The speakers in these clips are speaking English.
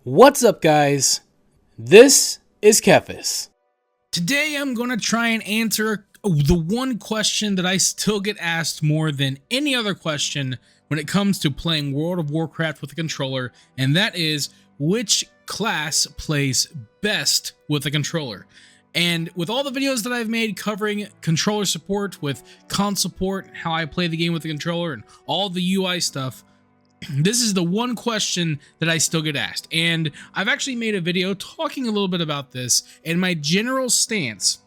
What's up, guys? This is Kephas. Today I'm going to try and answer the one question that I still get asked more than any other question when it comes to playing World of Warcraft with a controller, and that is, which class plays best with a controller? And with all the videos that I've made covering controller support, with console support, how I play the game with the controller, and all the UI stuff, this is the one question that I still get asked. And I've actually made a video talking a little bit about this, and my general stance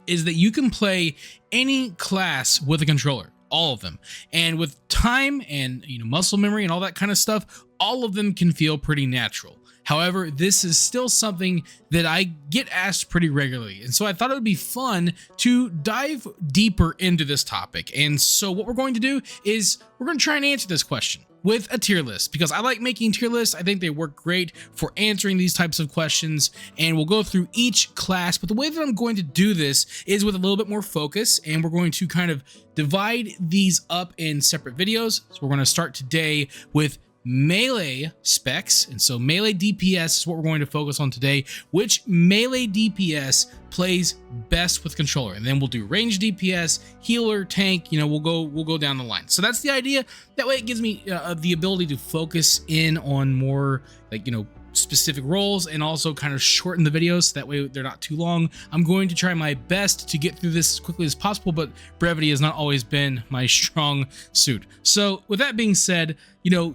is that you can play any class with a controller, all of them. And with time and muscle memory and all that kind of stuff, all of them can feel pretty natural. However, this is still something that I get asked pretty regularly. And so I thought it would be fun to dive deeper into this topic. And so what we're going to do is we're going to try and answer this question with a tier list, because I like making tier lists. I think they work great for answering these types of questions, and we'll go through each class. But the way that I'm going to do this is with a little bit more focus, and we're going to kind of divide these up in separate videos. So we're going to start today with melee specs, and so melee DPS is what we're going to focus on today. Which melee DPS plays best with controller, and then we'll do range DPS, healer, tank. We'll go down the line. So that's the idea. That way it gives me the ability to focus in on more specific roles, and also kind of shorten the videos so that way they're not too long. I'm going to try my best to get through this as quickly as possible, but brevity has not always been my strong suit. So with that being said,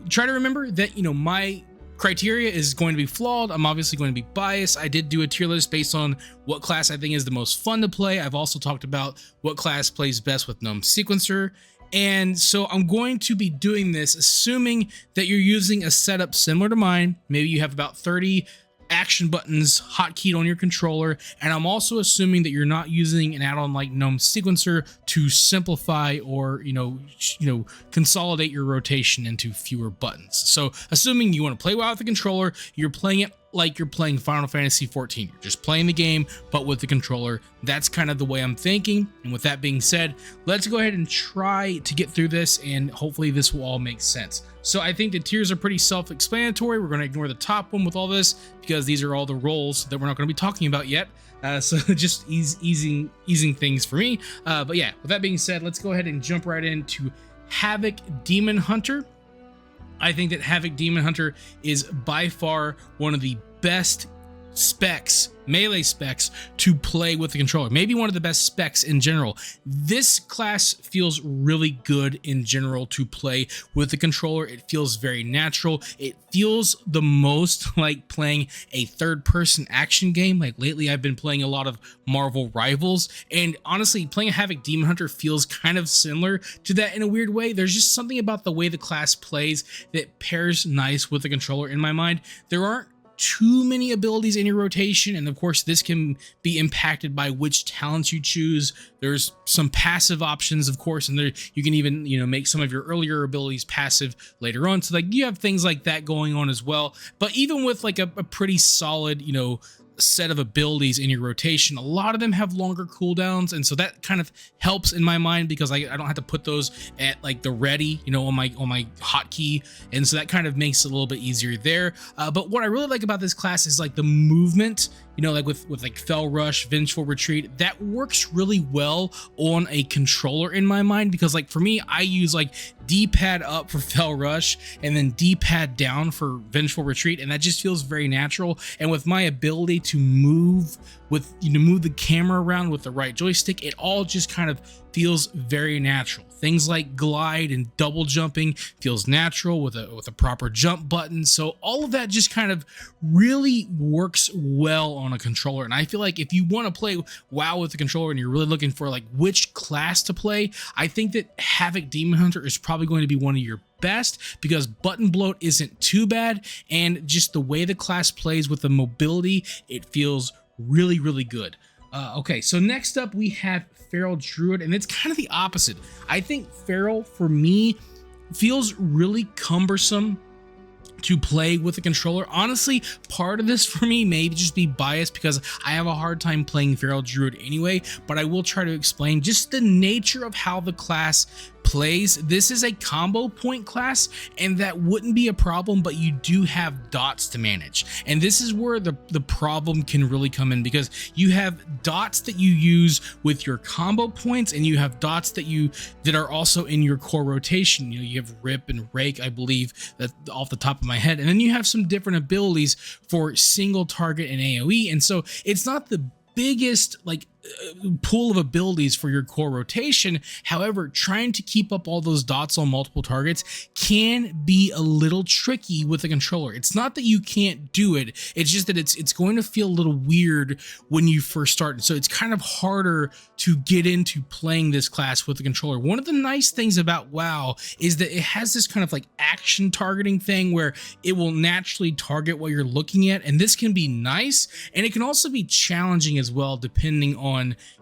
try to remember that my criteria is going to be flawed. I'm obviously going to be biased. I did do a tier list based on what class I think is the most fun to play. I've also talked about what class plays best with Gnome Sequencer. And so I'm going to be doing this assuming that you're using a setup similar to mine. Maybe you have about 30 action buttons hotkeyed on your controller, and I'm also assuming that you're not using an add-on like Gnome Sequencer to simplify or consolidate your rotation into fewer buttons. So assuming you want to play WoW with the controller, you're playing it like you're playing Final Fantasy 14. You're just playing the game, but with the controller. That's kind of the way I'm thinking. And with that being said, let's go ahead and try to get through this, and hopefully this will all make sense. So I think the tiers are pretty self-explanatory. We're going to ignore the top one with all this, because these are all the roles that we're not going to be talking about yet. So just easing things for me. But yeah, with that being said, let's go ahead and jump right into Havoc Demon Hunter. I think that Havoc Demon Hunter is by far one of the best specs, melee specs, to play with the controller. Maybe one of the best specs in general. This class feels really good in general to play with the controller. It feels very natural. It feels the most like playing a third-person action game. Like lately I've been playing a lot of Marvel Rivals, and honestly playing a Havoc Demon Hunter feels kind of similar to that in a weird way. There's just something about the way the class plays that pairs nice with the controller in my mind. There aren't too many abilities in your rotation, and of course this can be impacted by which talents you choose. There's some passive options, of course, and there you can even make some of your earlier abilities passive later on, so you have things like that going on as well. But even with a pretty solid set of abilities in your rotation, a lot of them have longer cooldowns, and so that kind of helps in my mind, because I don't have to put those at the ready on my hotkey, and so that kind of makes it a little bit easier there. But what I really like about this class is the movement, with Fell Rush, Vengeful Retreat. That works really well on a controller in my mind, because for me, I use D-pad up for Fell Rush and then D-pad down for Vengeful Retreat, and that just feels very natural. And with my ability to move move the camera around with the right joystick, it all just kind of feels very natural. Things like glide and double jumping feels natural with a proper jump button. So all of that just kind of really works well on a controller. And I feel like if you want to play WoW with the controller and you're really looking for which class to play, I think that Havoc Demon Hunter is probably going to be one of your best, because button bloat isn't too bad, and just the way the class plays with the mobility, it feels really, really good. Okay, so next up we have Feral Druid, and it's kind of the opposite. I think Feral, for me, feels really cumbersome to play with a controller. Honestly, part of this for me may just be biased because I have a hard time playing Feral Druid anyway, but I will try to explain just the nature of how the class plays. This is a combo point class, and that wouldn't be a problem, but you do have dots to manage. And this is where the problem can really come in, because you have dots that you use with your combo points, and you have dots that are also in your core rotation. You know, you have Rip and Rake, I believe, that off the top of my head. And then you have some different abilities for single target and AoE. And so it's not the biggest like pool of abilities for your core rotation. However, trying to keep up all those dots on multiple targets can be a little tricky with the controller. It's not that you can't do it, it's just that it's going to feel a little weird when you first start. So it's kind of harder to get into playing this class with the controller. One of the nice things about WoW is that it has this kind of like action targeting thing where it will naturally target what you're looking at, and this can be nice, and it can also be challenging as well, depending on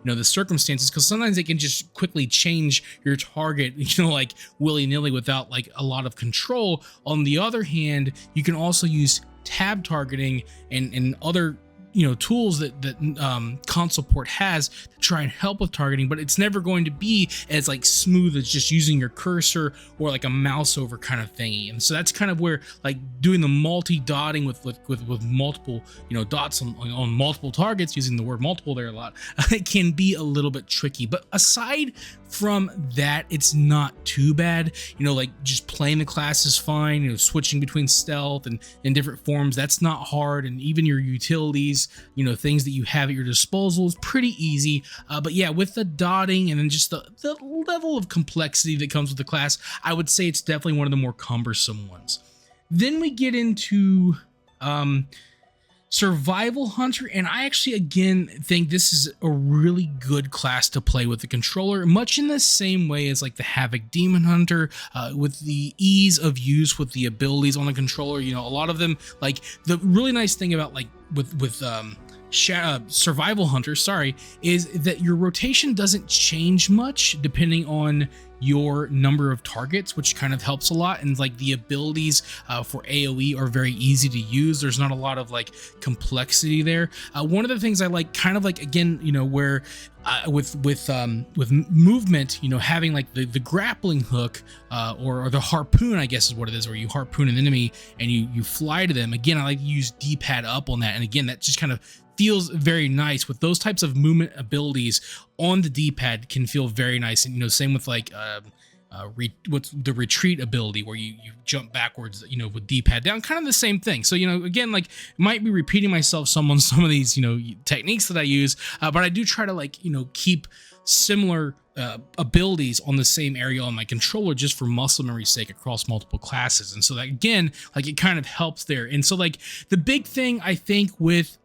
the circumstances, because sometimes it can just quickly change your target, like willy-nilly without like a lot of control. On the other hand, you can also use tab targeting and other tools that console port has to try and help with targeting, but it's never going to be as like smooth as just using your cursor or like a mouse over kind of thingy. And so that's kind of where like doing the multi-dotting with multiple dots on multiple targets, using the word multiple there a lot, it can be a little bit tricky. But aside from that, it's not too bad. Like just playing the class is fine. Switching between stealth and in different forms, that's not hard. And even your utilities, things that you have at your disposal is pretty easy. But yeah, with the dotting and then just the level of complexity that comes with the class, I would say it's definitely one of the more cumbersome ones. Then we get into Survival Hunter, and I actually again think this is a really good class to play with the controller, much in the same way as like the Havoc Demon Hunter, with the ease of use with the abilities on the controller. A lot of them, like the really nice thing about like with Survival Hunter, is that your rotation doesn't change much depending on your number of targets, which kind of helps a lot. And like the abilities for AoE are very easy to use. There's not a lot of like complexity there. One of the things I like, kind of like, again, where with movement, having like the grappling hook or the harpoon, I guess is what it is, where you harpoon an enemy and you fly to them. Again, I like to use D-pad up on that, and again, that just kind of feels very nice. With those types of movement abilities on the D-pad can feel very nice. And same with like what's the retreat ability, where you jump backwards, with D-pad down, kind of the same thing. So again, like, might be repeating myself some of these techniques that I use, but I do try to like keep similar abilities on the same area on my controller, just for muscle memory's sake across multiple classes. And so that, again, like, it kind of helps there. And so like the big thing I think with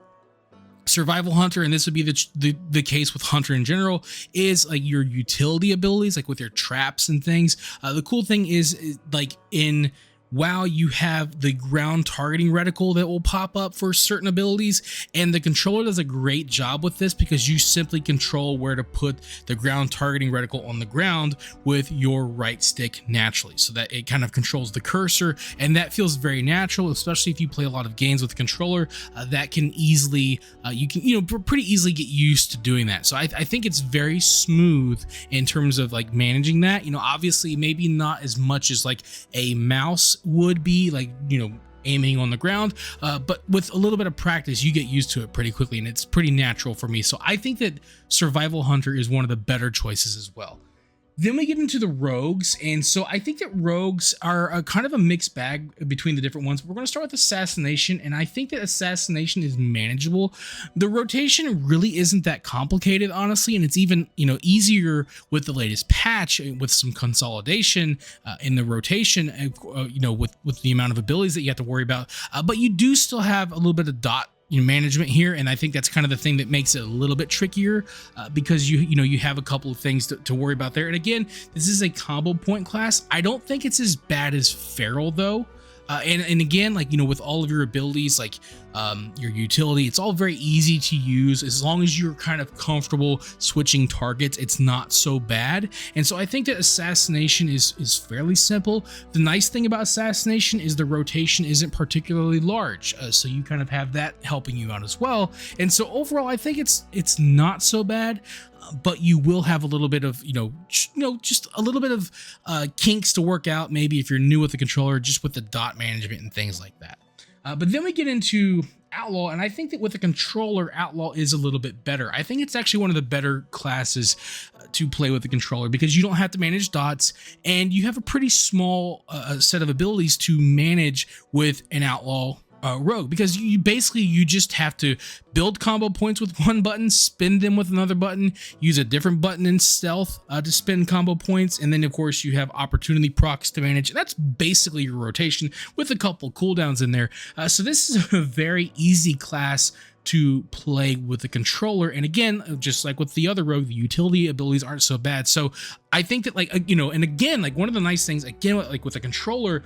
Survival Hunter, and this would be the case with Hunter in general, is like your utility abilities, like with your traps and things. The cool thing is like in WoW, you have the ground targeting reticle that will pop up for certain abilities, and the controller does a great job with this, because you simply control where to put the ground targeting reticle on the ground with your right stick naturally, so that it kind of controls the cursor, and that feels very natural, especially if you play a lot of games with the controller. That can easily, you can pretty easily get used to doing that. So I think it's very smooth in terms of like managing that. Obviously maybe not as much as like a mouse would be, like aiming on the ground, but with a little bit of practice you get used to it pretty quickly, and it's pretty natural for me. So I think that Survival Hunter is one of the better choices as well. Then we get into the rogues, and so I think that rogues are a kind of a mixed bag between the different ones. We're going to start with Assassination, and I think that Assassination is manageable. The rotation really isn't that complicated, honestly, and it's even easier with the latest patch, with some consolidation in the rotation, with the amount of abilities that you have to worry about. But you do still have a little bit of dot management here, and I think that's kind of the thing that makes it a little bit trickier, because you have a couple of things to worry about there. And again, this is a combo point class. I don't think it's as bad as Feral though. And again, like, with all of your abilities, like your utility, it's all very easy to use. As long as you're kind of comfortable switching targets, it's not so bad. And so I think that Assassination is fairly simple. The nice thing about Assassination is the rotation isn't particularly large, so you kind of have that helping you out as well. And so overall, I think it's not so bad. but you will have a little bit of, just a little bit of kinks to work out, maybe if you're new with the controller, just with the dot management and things like that. But then we get into Outlaw, and I think that with the controller, Outlaw is a little bit better. I think it's actually one of the better classes to play with the controller, because you don't have to manage dots, and you have a pretty small set of abilities to manage with an Outlaw Rogue, because you just have to build combo points with one button, spin them with another button, use a different button in stealth to spin combo points, and then of course you have opportunity procs to manage. That's basically your rotation with a couple cooldowns in there. So this is a very easy class to play with the controller, and again, just like with the other Rogue, the utility abilities aren't so bad. So I think that, like, and again, like, one of the nice things again, like with the controller,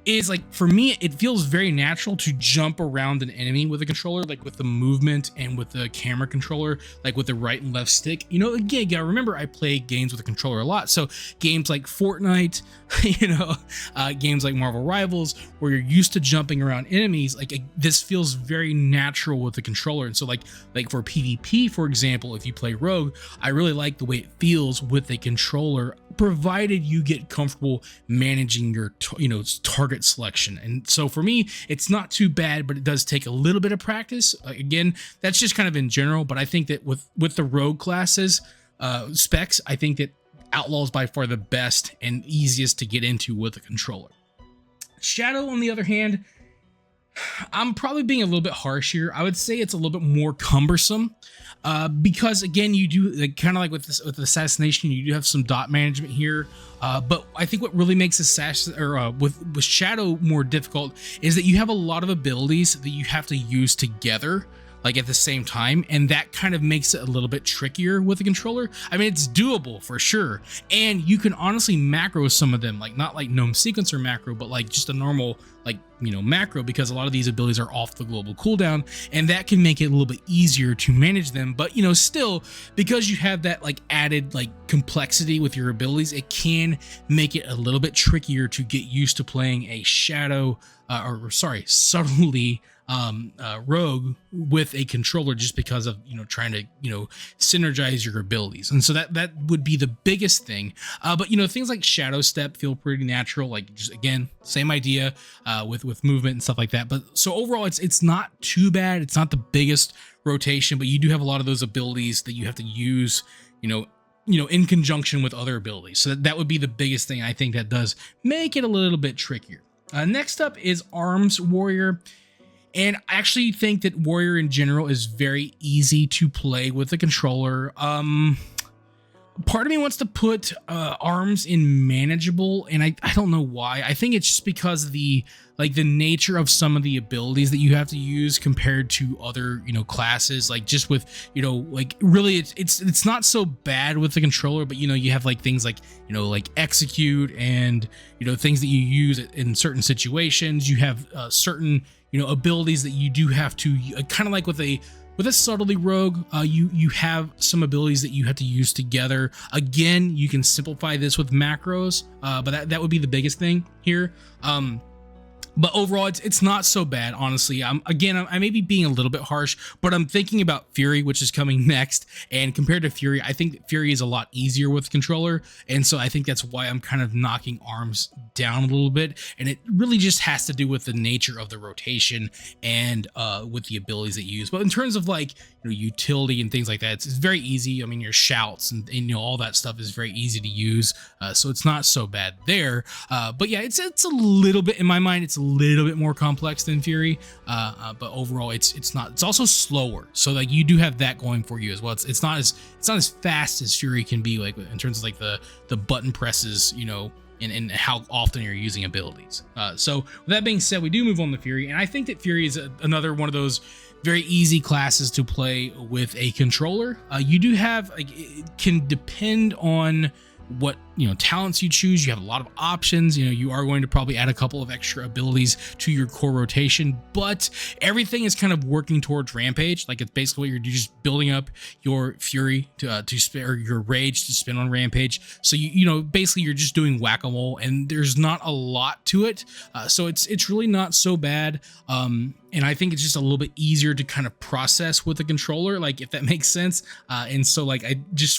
is, like, for me, it feels very natural to jump around an enemy with a controller, like with the movement and with the camera controller, like with the right and left stick. Again, you gotta remember, I play games with a controller a lot. So games like Fortnite, games like Marvel Rivals, where you're used to jumping around enemies, like, this feels very natural with the controller. And so like for PvP, for example, if you play Rogue, I really like the way it feels with a controller, provided you get comfortable managing your target selection. And so for me, it's not too bad, but it does take a little bit of practice. Again, that's just kind of in general, but I think that with the Rogue classes specs, I think that Outlaw is by far the best and easiest to get into with a controller. Shadow, on the other hand, I'm probably being a little bit harsh here. I would say it's a little bit more cumbersome, because again, you do, like, kind of like with Assassination, you do have some dot management here. But I think what really makes with Shadow more difficult is that you have a lot of abilities that you have to use together, like at the same time, and that kind of makes it a little bit trickier with the controller. I mean, it's doable for sure, and you can honestly macro some of them, like not like gnome sequencer macro, but like just a normal, like, macro, because a lot of these abilities are off the global cooldown, and that can make it a little bit easier to manage them. But still, because you have that like added like complexity with your abilities, it can make it a little bit trickier to get used to playing a Subtlety Rogue with a controller, just because of trying to synergize your abilities. And so that would be the biggest thing. But things like Shadow Step feel pretty natural, like, just again, same idea with movement and stuff like that. But so overall, it's not too bad. It's not the biggest rotation, but you do have a lot of those abilities that you have to use in conjunction with other abilities. So that would be the biggest thing I think that does make it a little bit trickier. Next up is Arms Warrior. And I actually think that Warrior in general is very easy to play with the controller. Part of me wants to put Arms in manageable, and I don't know why. I think it's just because the nature of some of the abilities that you have to use compared to other classes, like just with like really it's not so bad with the controller, but you have like things like like execute and things that you use in certain situations. You have certain abilities that you do have to kind of like with a Subtlety Rogue, you have some abilities that you have to use together. Again, you can simplify this with macros, but that would be the biggest thing here. But overall, it's not so bad, honestly. I may be being a little bit harsh, but I'm thinking about Fury, which is coming next. And compared to Fury, I think that Fury is a lot easier with the controller. And so I think that's why I'm kind of knocking Arms down a little bit. And it really just has to do with the nature of the rotation and with the abilities that you use. But in terms of like utility and things like that, it's very easy. I mean, your shouts and all that stuff is very easy to use. So it's not so bad there. But yeah, it's a little bit, in my mind, it's a little bit more complex than Fury, but overall it's not. It's also slower, so like you do have that going for you as well. It's not as fast as Fury can be, like in terms of like the button presses, and how often you're using abilities. So with that being said, we do move on to Fury, and I think that Fury is another one of those very easy classes to play with a controller. You do have, like, it can depend on what talents you choose, you have a lot of options. You are going to probably add a couple of extra abilities to your core rotation, but everything is kind of working towards Rampage. Like, it's basically what you're just building up your Fury to spin, or your Rage to spin on Rampage. So basically you're just doing whack-a-mole, and there's not a lot to it. So it's really not so bad. And I think it's just a little bit easier to kind of process with the controller, like, if that makes sense. And so, like,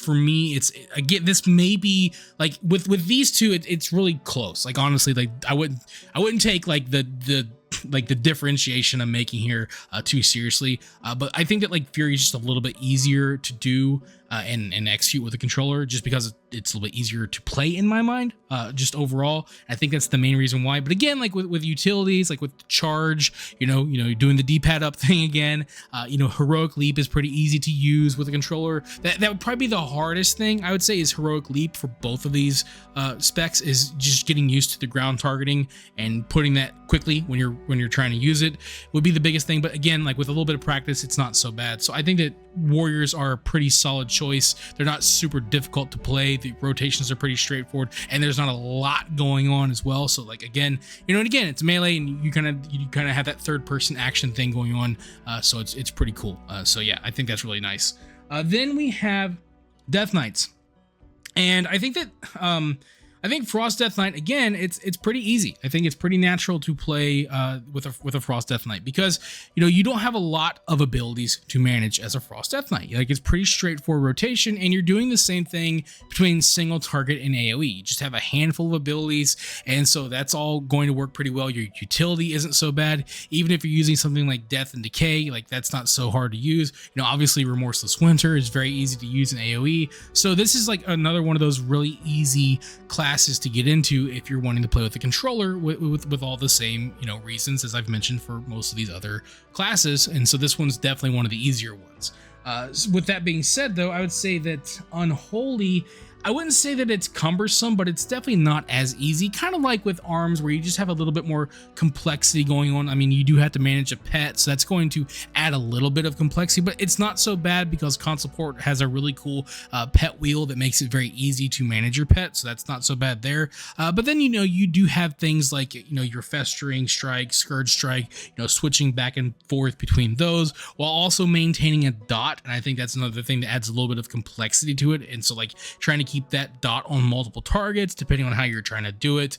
for me, it's, again, this may be like with these two, it's really close. Like, honestly, like, I wouldn't take like the differentiation I'm making here too seriously. But I think that, like, Fury is just a little bit easier to do and execute with the controller, just because it's a little bit easier to play in my mind, just overall. I think that's the main reason why. But again, like with utilities, like with charge, you're doing the D-pad up thing again. Heroic Leap is pretty easy to use with a controller. That would probably be the hardest thing, I would say, is Heroic Leap for both of these specs, is just getting used to the ground targeting and putting that quickly when you're trying to use it would be the biggest thing. But again, like, with a little bit of practice, it's not so bad. So I think that Warriors are a pretty solid choice. They're not super difficult to play. The rotations are pretty straightforward, and there's not a lot going on as well. So, like, again, and again, it's melee, and you kind of have that third person action thing going on. So it's pretty cool. So yeah, I think that's really nice. Then we have Death Knights, and I think that Frost Death Knight, again, it's pretty easy. I think it's pretty natural to play with a Frost Death Knight, because you don't have a lot of abilities to manage as a Frost Death Knight. Like, it's pretty straightforward rotation, and you're doing the same thing between single target and AoE. You just have a handful of abilities, and so that's all going to work pretty well. Your utility isn't so bad, even if you're using something like Death and Decay. Like, that's not so hard to use. Obviously, Remorseless Winter is very easy to use in AoE. So this is like another one of those really easy classes to get into if you're wanting to play with the controller with all the same reasons as I've mentioned for most of these other classes. And so this one's definitely one of the easier ones. With that being said, though, I would say that Unholy, I wouldn't say that it's cumbersome, but it's definitely not as easy. Kind of like with Arms, where you just have a little bit more complexity going on. I mean, you do have to manage a pet, so that's going to add a little bit of complexity, but it's not so bad because Console Port has a really cool pet wheel that makes it very easy to manage your pet, so that's not so bad there. But then, you do have things like, your Festering Strike, Scourge Strike, switching back and forth between those while also maintaining a dot. And I think that's another thing that adds a little bit of complexity to it. And so, like, trying to keep that dot on multiple targets, depending on how you're trying to do it,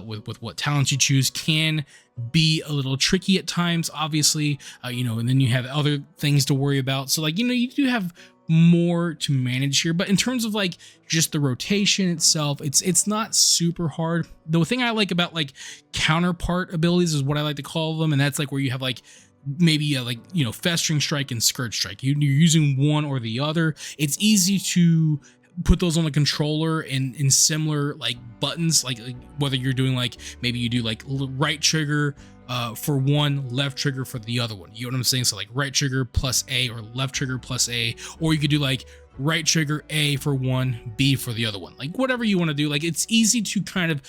with what talents you choose, can be a little tricky at times, obviously. And then you have other things to worry about. So, like, you do have more to manage here, but in terms of like just the rotation itself, it's not super hard. The thing I like about like counterpart abilities is what I like to call them, and that's like where you have like maybe Festering Strike and Scourge Strike. You're using one or the other. It's easy to put those on the controller in similar like buttons, like whether you're doing like, maybe you do like right trigger for one, left trigger for the other one. You know what I'm saying? So like right trigger plus A, or left trigger plus A, or you could do like right trigger A for one, B for the other one, like whatever you want to do. Like, it's easy to kind of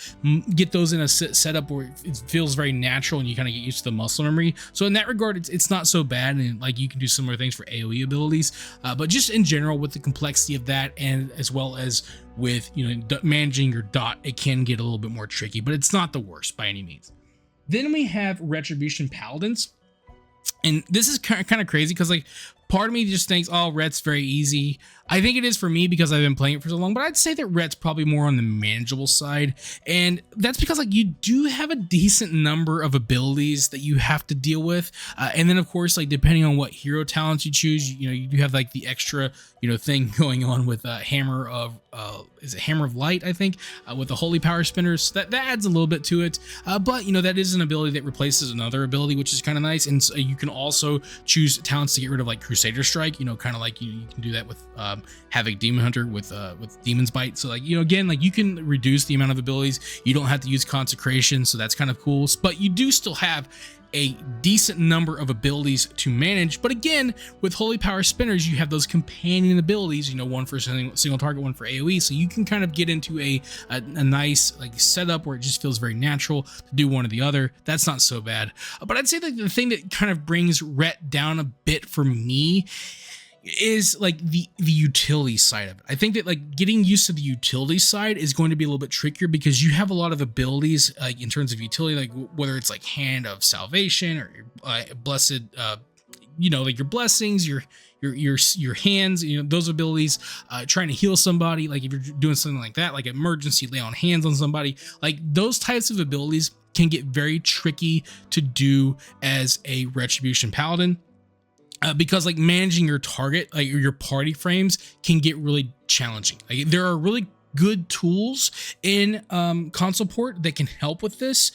get those in a setup where it feels very natural and you kind of get used to the muscle memory. So in that regard, it's not so bad, and like you can do similar things for AoE abilities, but just in general with the complexity of that, and as well as with managing your dot, it can get a little bit more tricky, but it's not the worst by any means. Then we have Retribution Paladins, and this is kind of crazy because like part of me just thinks, oh, Ret's very easy. I think it is for me because I've been playing it for so long, but I'd say that Ret's probably more on the manageable side. And that's because like you do have a decent number of abilities that you have to deal with. And then of course, like depending on what hero talents you choose, you do have like the extra, thing going on with Hammer of, is it Hammer of Light, I think, with the Holy Power Spinners. That adds a little bit to it. But that is an ability that replaces another ability, which is kind of nice. And so you can also choose talents to get rid of like Crusader Strike, kind of like you can do that with Havoc Demon Hunter with Demon's Bite. So like, again, like you can reduce the amount of abilities. You don't have to use Consecration, so that's kind of cool. But you do still have a decent number of abilities to manage. But again, with Holy Power Spinners, you have those companion abilities, one for single target, one for AoE. So you can kind of get into a nice like setup where it just feels very natural to do one or the other. That's not so bad. But I'd say that the thing that kind of brings Ret down a bit for me is like the utility side of it. I think that like getting used to the utility side is going to be a little bit trickier because you have a lot of abilities like in terms of utility, like whether it's like Hand of Salvation or blessed, like your blessings, your hands, those abilities, trying to heal somebody, like if you're doing something like that, like emergency lay on hands on somebody, like those types of abilities can get very tricky to do as a Retribution Paladin. Because like managing your target, like your party frames, can get really challenging. Like, there are really good tools in console port that can help with this,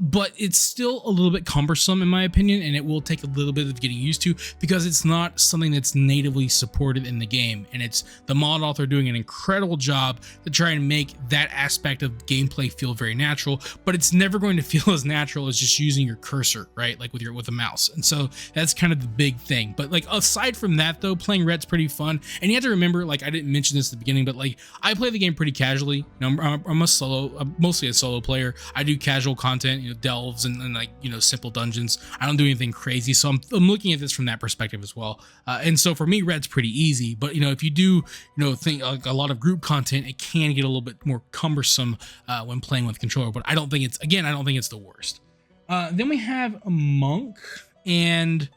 but it's still a little bit cumbersome in my opinion, and it will take a little bit of getting used to because it's not something that's natively supported in the game, and it's the mod author doing an incredible job to try and make that aspect of gameplay feel very natural, but it's never going to feel as natural as just using your cursor, right? Like with a mouse. And so that's kind of the big thing. But like aside from that though, playing Ret's pretty fun, and you have to remember, like I didn't mention this at the beginning, but like I play the game pretty casually. I'm mostly a solo player. I do casual content, delves and like simple dungeons. I don't do anything crazy, so I'm looking at this from that perspective as well. And so for me, Red's pretty easy. But if you do think like a lot of group content, it can get a little bit more cumbersome when playing with controller. But I don't think it's the worst. Then we have a Monk and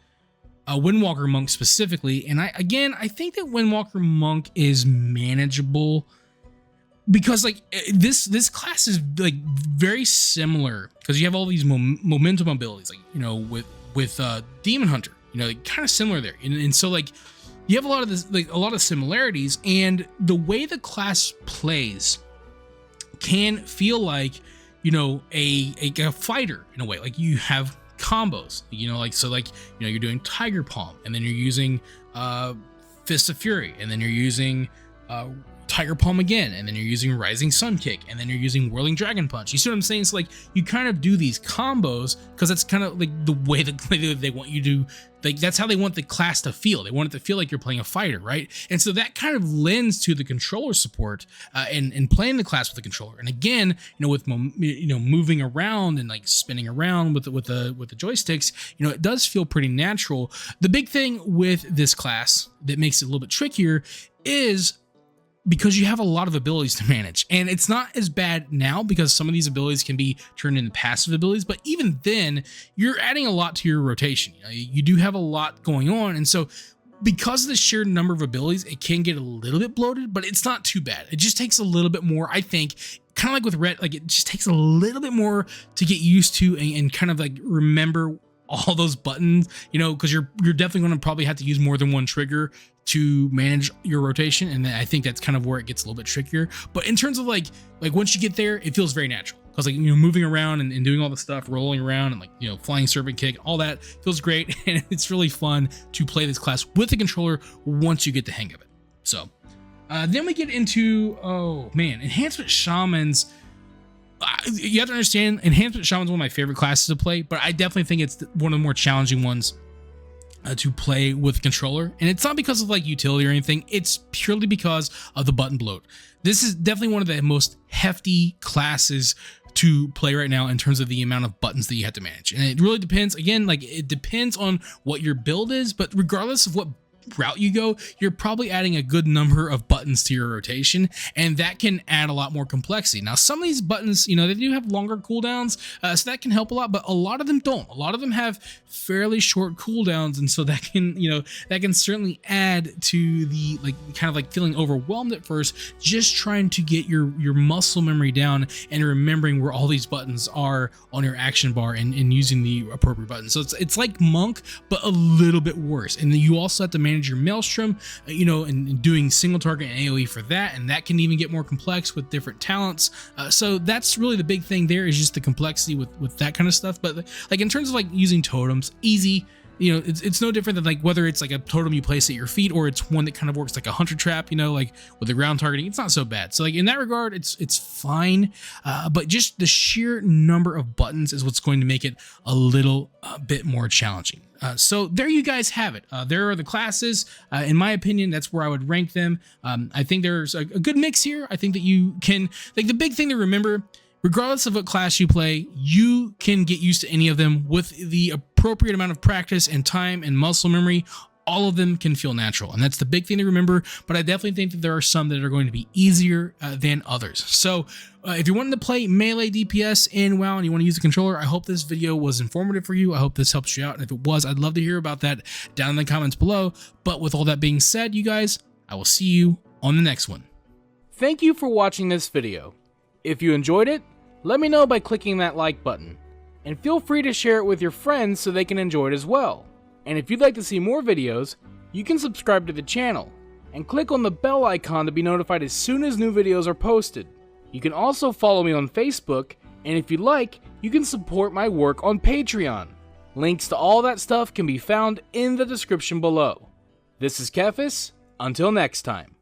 a Windwalker Monk specifically, and I think that Windwalker Monk is manageable because like this class is like very similar because you have all these momentum abilities, like with Demon Hunter, like, kind of similar there, and so like you have a lot of this, like a lot of similarities, and the way the class plays can feel like a fighter in a way. Like you have combos, you're doing Tiger Palm, and then you're using Fist of Fury, and then you're using Tiger Palm again, and then you're using Rising Sun Kick, and then you're using Whirling Dragon Punch. You see what I'm saying? So like you kind of do these combos because that's kind of like the way that they want you to, like, that's how they want the class to feel. They want it to feel like you're playing a fighter, right? And so that kind of lends to the controller support and playing the class with the controller. And again, with moving around and like spinning around with the joysticks, it does feel pretty natural. The big thing with this class that makes it a little bit trickier is because you have a lot of abilities to manage, and it's not as bad now because some of these abilities can be turned into passive abilities, but even then you're adding a lot to your rotation. You do have a lot going on, and so because of the sheer number of abilities, it can get a little bit bloated, but it's not too bad. It just takes a little bit more, I think, kind of like with Ret, like it just takes a little bit more to get used to and kind of like remember all those buttons, because you're definitely going to probably have to use more than one trigger to manage your rotation, and I think that's kind of where it gets a little bit trickier. But in terms of like once you get there, it feels very natural because like moving around and doing all the stuff, rolling around and like flying serpent kick, all that feels great, and it's really fun to play this class with the controller once you get the hang of it. So then we get into Enhancement Shamans. You have to understand, Enhancement Shaman is one of my favorite classes to play, but I definitely think it's one of the more challenging ones to play with controller. And it's not because of like utility or anything, it's purely because of the button bloat. This is definitely one of the most hefty classes to play right now in terms of the amount of buttons that you have to manage. And it really depends, again, like it depends on what your build is, but regardless of what route you go, you're probably adding a good number of buttons to your rotation, and that can add a lot more complexity. Now, some of these buttons, they do have longer cooldowns, so that can help a lot, but a lot of them don't. A lot of them have fairly short cooldowns, and so that can certainly add to the kind of like feeling overwhelmed at first, just trying to get your muscle memory down and remembering where all these buttons are on your action bar and using the appropriate buttons. So it's like Monk, but a little bit worse. And then you also have to manage your Maelstrom, and doing single target and AoE for that, and that can even get more complex with different talents. So that's really the big thing there, is just the complexity with that kind of stuff. But like in terms of like using totems, easy. It's no different than like whether it's like a totem you place at your feet or it's one that kind of works like a hunter trap, like with the ground targeting. It's not so bad. So like in that regard, it's fine. But just the sheer number of buttons is what's going to make it a little bit more challenging. So there you guys have it. There are the classes. In my opinion, that's where I would rank them. I think there's a good mix here. I think that you can, like, the big thing to remember, regardless of what class you play, you can get used to any of them with the appropriate amount of practice and time and muscle memory. all of them can feel natural, and that's the big thing to remember. But I definitely think that there are some that are going to be easier than others. So if you're wanting to play melee DPS in WoW and you want to use a controller, I hope this video was informative for you. I hope this helps you out, and if it was, I'd love to hear about that down in the comments below. But with all that being said, you guys, I will see you on the next one. Thank you for watching this video. If you enjoyed it, let me know by clicking that like button, and feel free to share it with your friends so they can enjoy it as well. And if you'd like to see more videos, you can subscribe to the channel and click on the bell icon to be notified as soon as new videos are posted. You can also follow me on Facebook, and if you'd like, you can support my work on Patreon. Links to all that stuff can be found in the description below. This is Kephas. Until next time.